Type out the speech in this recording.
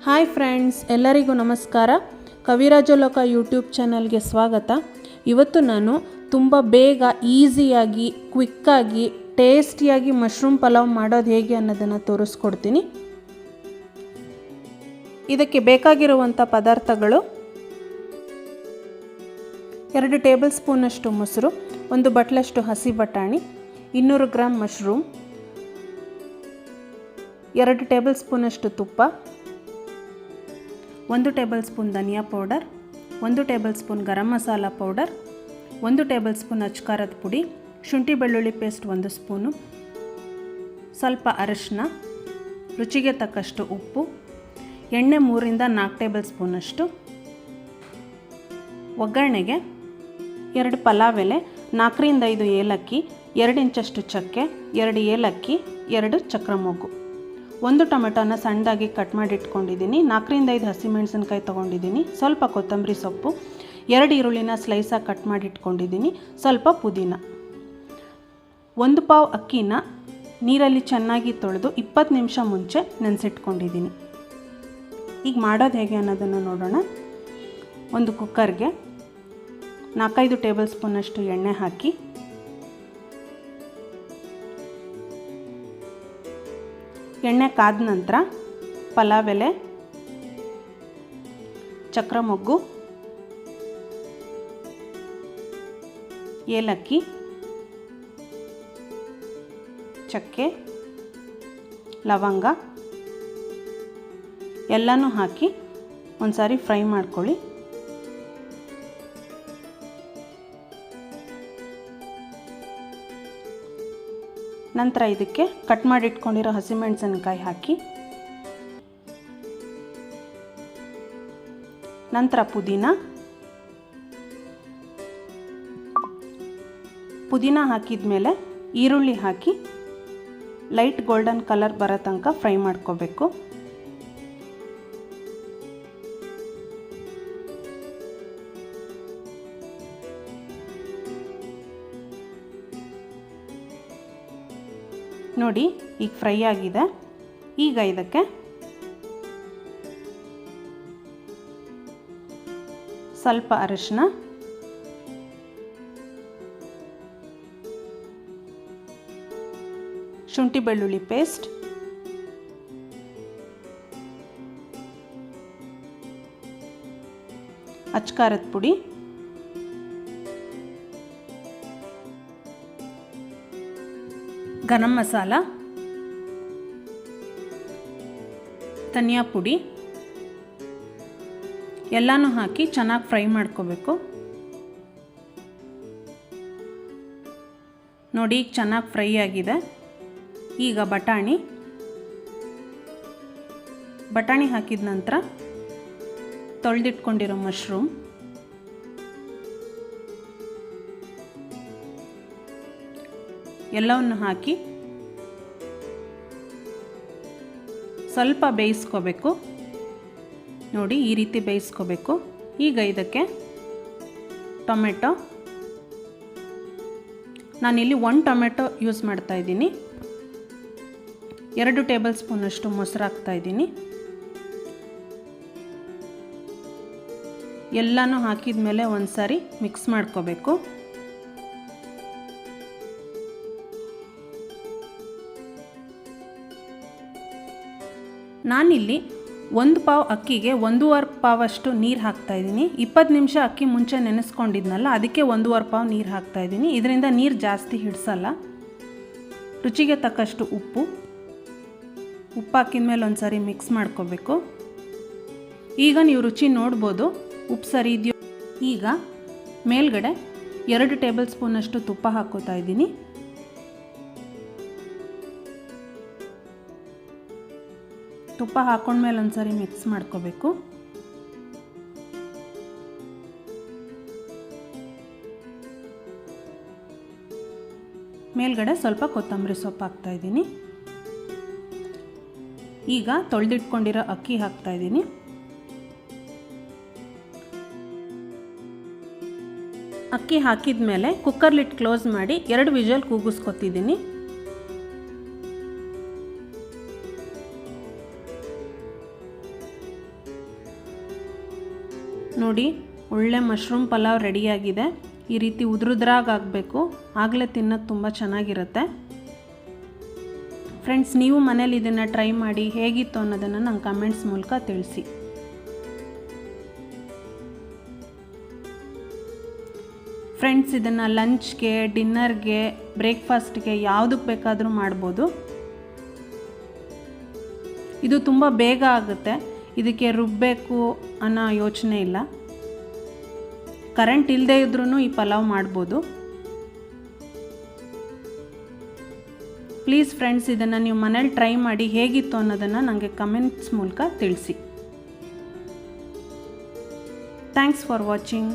Hi friends, ಎಲ್ಲರಿಗೂ ನಮಸ್ಕಾರ. ಕವಿರಾಜಲೋಕ YouTube ಚಾನಲ್ಗೆ ಸ್ವಾಗತ. ಇವತ್ತು ನಾನು ತುಂಬ ಬೇಗ ಈಸಿಯಾಗಿ ಕ್ವಿಕ್ಕಾಗಿ ಟೇಸ್ಟಿಯಾಗಿ ಮಶ್ರೂಮ್ ಪಲಾವ್ ಮಾಡೋದು ಹೇಗೆ ಅನ್ನೋದನ್ನು ತೋರಿಸ್ಕೊಡ್ತೀನಿ. ಇದಕ್ಕೆ ಬೇಕಾಗಿರುವಂಥ ಪದಾರ್ಥಗಳು: 2 ಟೇಬಲ್ ಸ್ಪೂನಷ್ಟು ಮೊಸರು, 1 ಬಟ್ಲಷ್ಟು ಹಸಿ ಬಟಾಣಿ, 200 ಗ್ರಾಂ ಮಶ್ರೂಮ್, 2 ಟೇಬಲ್ ಸ್ಪೂನಷ್ಟು ತುಪ್ಪ, 1 ಟೇಬಲ್ ಸ್ಪೂನ್ ಧನಿಯಾ powder, 1 table spoon garam masala powder, 1 table spoon ಅಚ್ಕಾರದ ಪುಡಿ, ಶುಂಠಿ ಬೆಳ್ಳುಳ್ಳಿ ಪೇಸ್ಟ್ 1 ಸ್ಪೂನು, ಸ್ವಲ್ಪ ಅರಿಶಿನ, ರುಚಿಗೆ ತಕ್ಕಷ್ಟು ಉಪ್ಪು, ಎಣ್ಣೆ 3 ರಿಂದ 4 ಟೇಬಲ್ ಸ್ಪೂನಷ್ಟು. ಒಗ್ಗರಣೆಗೆ 2 ಪಲಾವ್ ಎಲೆ, 4 ರಿಂದ 5 ಏಲಕ್ಕಿ, 2 ಇಂಚಷ್ಟು ಚಕ್ಕೆ, 2 ಏಲಕ್ಕಿ, 2 ಚಕ್ರಮೊಗ್ಗು, 1 ಟೊಮೆಟೊನ ಸಣ್ಣದಾಗಿ ಕಟ್ ಮಾಡಿ ಇಟ್ಕೊಂಡಿದ್ದೀನಿ, 4 ರಿಂದ 5 ಹಸಿಮೆಣಸಿನ್ಕಾಯಿ ತೊಗೊಂಡಿದ್ದೀನಿ, ಸ್ವಲ್ಪ ಕೊತ್ತಂಬರಿ ಸೊಪ್ಪು, 2 ಈರುಳ್ಳಿನ ಸ್ಲೈಸಾಗಿ ಕಟ್ ಮಾಡಿ ಇಟ್ಕೊಂಡಿದ್ದೀನಿ, ಸ್ವಲ್ಪ ಪುದೀನ. 1 ಪಾವ್ ಅಕ್ಕಿನ ನೀರಲ್ಲಿ ಚೆನ್ನಾಗಿ ತೊಳೆದು 20 ನಿಮಿಷ ಮುಂಚೆ ನೆನೆಸಿಟ್ಕೊಂಡಿದ್ದೀನಿ. ಈಗ ಮಾಡೋದು ಹೇಗೆ ಅನ್ನೋದನ್ನು ನೋಡೋಣ. ಒಂದು ಕುಕ್ಕರ್ಗೆ 4-5 ಟೇಬಲ್ ಸ್ಪೂನಷ್ಟು ಎಣ್ಣೆ ಹಾಕಿ ಎಣ್ಣೆ ಕಾದ ನಂತರ ಪಲಾವ್ ಎಲೆ, ಚಕ್ರಮೊಗ್ಗು, ಏಲಕ್ಕಿ, ಚಕ್ಕೆ, ಲವಂಗ ಎಲ್ಲನೂ ಹಾಕಿ ಒಂದು ಸಾರಿ ಫ್ರೈ ಮಾಡ್ಕೊಳ್ಳಿ. ನಂತರ ಇದಕ್ಕೆ ಕಟ್ ಮಾಡಿ ಇಟ್ಕೊಂಡಿರೋ ಹಸಿಮೆಣಸಿನಕಾಯಿ ಹಾಕಿ, ನಂತರ ಪುದೀನ ಹಾಕಿದ ಮೇಲೆ ಈರುಳ್ಳಿ ಹಾಕಿ ಲೈಟ್ ಗೋಲ್ಡನ್ ಕಲರ್ ಬರೋ ತನಕ ಫ್ರೈ ಮಾಡ್ಕೋಬೇಕು. ನೋಡಿ, ಈಗ ಫ್ರೈ ಆಗಿದೆ. ಈಗ ಇದಕ್ಕೆ ಸ್ವಲ್ಪ ಅರಿಶಿನ, ಶುಂಠಿ ಬೆಳ್ಳುಳ್ಳಿ ಪೇಸ್ಟ್, ಅಚ್ಕಾರದ ಪುಡಿ, ಗರಂ ಮಸಾಲ, ಧನಿಯಾ ಪುಡಿ ಎಲ್ಲನೂ ಹಾಕಿ ಚೆನ್ನಾಗಿ ಫ್ರೈ ಮಾಡ್ಕೋಬೇಕು. ನೋಡಿ, ಈಗ ಚೆನ್ನಾಗಿ ಫ್ರೈ ಆಗಿದೆ. ಈಗ ಬಟಾಣಿ ಹಾಕಿದ ನಂತರ ತೊಳೆದಿಟ್ಕೊಂಡಿರೋ ಮಶ್ರೂಮ್, ಎಲ್ಲವನ್ನು ಹಾಕಿ ಸ್ವಲ್ಪ ಬೇಯಿಸ್ಕೋಬೇಕು. ನೋಡಿ, ಈ ರೀತಿ ಬೇಯಿಸ್ಕೋಬೇಕು. ಈಗ ಇದಕ್ಕೆ ಟೊಮೆಟೊ, ನಾನಿಲ್ಲಿ 1 ಟೊಮೆಟೊ ಯೂಸ್ ಮಾಡ್ತಾ ಇದ್ದೀನಿ, 2 ಟೇಬಲ್ ಸ್ಪೂನಷ್ಟು ಮೊಸರು ಹಾಕ್ತಾ ಇದ್ದೀನಿ. ಎಲ್ಲನೂ ಹಾಕಿದ ಮೇಲೆ ಒಂದು ಸಾರಿ ಮಿಕ್ಸ್ ಮಾಡ್ಕೋಬೇಕು. ನಾನಿಲ್ಲಿ 1 ಪಾವ್ ಅಕ್ಕಿಗೆ 1.5 ಪಾವಷ್ಟು ನೀರು ಹಾಕ್ತಾಯಿದ್ದೀನಿ. 20 ನಿಮಿಷ ಅಕ್ಕಿ ಮುಂಚೆ ನೆನೆಸ್ಕೊಂಡಿದ್ನಲ್ಲ, ಅದಕ್ಕೆ 1.5 ಪಾವ್ ನೀರು ಹಾಕ್ತಾಯಿದ್ದೀನಿ. ಇದರಿಂದ ನೀರು ಜಾಸ್ತಿ ಹಿಡಿಸಲ್ಲ. ರುಚಿಗೆ ತಕ್ಕಷ್ಟು ಉಪ್ಪು ಹಾಕಿದ ಮೇಲೆ ಒಂದು ಸಾರಿ ಮಿಕ್ಸ್ ಮಾಡ್ಕೋಬೇಕು. ಈಗ ನೀವು ರುಚಿ ನೋಡ್ಬೋದು ಉಪ್ಪು ಸರಿ ಇದೆಯೋ. ಈಗ ಮೇಲ್ಗಡೆ 2 ಟೇಬಲ್ ಸ್ಪೂನಷ್ಟು ತುಪ್ಪ ಹಾಕ್ಕೋತಾ ಇದ್ದೀನಿ. ತುಪ್ಪ ಹಾಕೊಂಡ್ಮೇಲೆ ಒಂದು ಸಾರಿ ಮಿಕ್ಸ್ ಮಾಡ್ಕೋಬೇಕು. ಮೇಲ್ಗಡೆ ಸ್ವಲ್ಪ ಕೊತ್ತಂಬರಿ ಸೊಪ್ಪು ಹಾಕ್ತಾಯಿದ್ದೀನಿ. ಈಗ ತೊಳೆದಿಟ್ಕೊಂಡಿರೋ ಅಕ್ಕಿ ಹಾಕ್ತಾಯಿದ್ದೀನಿ. ಅಕ್ಕಿ ಹಾಕಿದ ಮೇಲೆ ಕುಕ್ಕರ್ ಲಿಡ್ ಕ್ಲೋಸ್ ಮಾಡಿ 2 ವಿಷಲ್ ಕೂಗಿಸ್ಕೊತಿದ್ದೀನಿ. ನೋಡಿ, ಒಳ್ಳೆ ಮಶ್ರೂಮ್ ಪಲಾವ್ ರೆಡಿಯಾಗಿದೆ. ಈ ರೀತಿ ಉದುರುದ್ರಾಗಬೇಕು, ಆಗಲೇ ತಿನ್ನೋದು ತುಂಬ ಚೆನ್ನಾಗಿರುತ್ತೆ. ಫ್ರೆಂಡ್ಸ್, ನೀವು ಮನೇಲಿ ಇದನ್ನು ಟ್ರೈ ಮಾಡಿ ಹೇಗಿತ್ತು ಅನ್ನೋದನ್ನು ನಂಗೆ ಕಮೆಂಟ್ಸ್ ಮೂಲಕ ತಿಳಿಸಿ. ಫ್ರೆಂಡ್ಸ್, ಇದನ್ನು ಲಂಚ್ಗೆ, ಡಿನ್ನರ್ಗೆ, ಬ್ರೇಕ್ಫಾಸ್ಟ್ಗೆ ಯಾವುದಕ್ಕೆ ಬೇಕಾದರೂ ಮಾಡ್ಬೋದು. ಇದು ತುಂಬ ಬೇಗ ಆಗುತ್ತೆ. ಇದಕ್ಕೆ ರುಬ್ಬಬೇಕು ಅನ್ನೋ ಯೋಚನೆ ಇಲ್ಲ. ಕರೆಂಟ್ ಇಲ್ಲದೇ ಇದ್ರೂ ಈ ಪಲಾವ್ ಮಾಡ್ಬೋದು. ಪ್ಲೀಸ್ ಫ್ರೆಂಡ್ಸ್, ಇದನ್ನು ನೀವು ಮನೇಲಿ ಟ್ರೈ ಮಾಡಿ ಹೇಗಿತ್ತು ಅನ್ನೋದನ್ನು ನನಗೆ ಕಮೆಂಟ್ಸ್ ಮೂಲಕ ತಿಳಿಸಿ. Thanks for watching.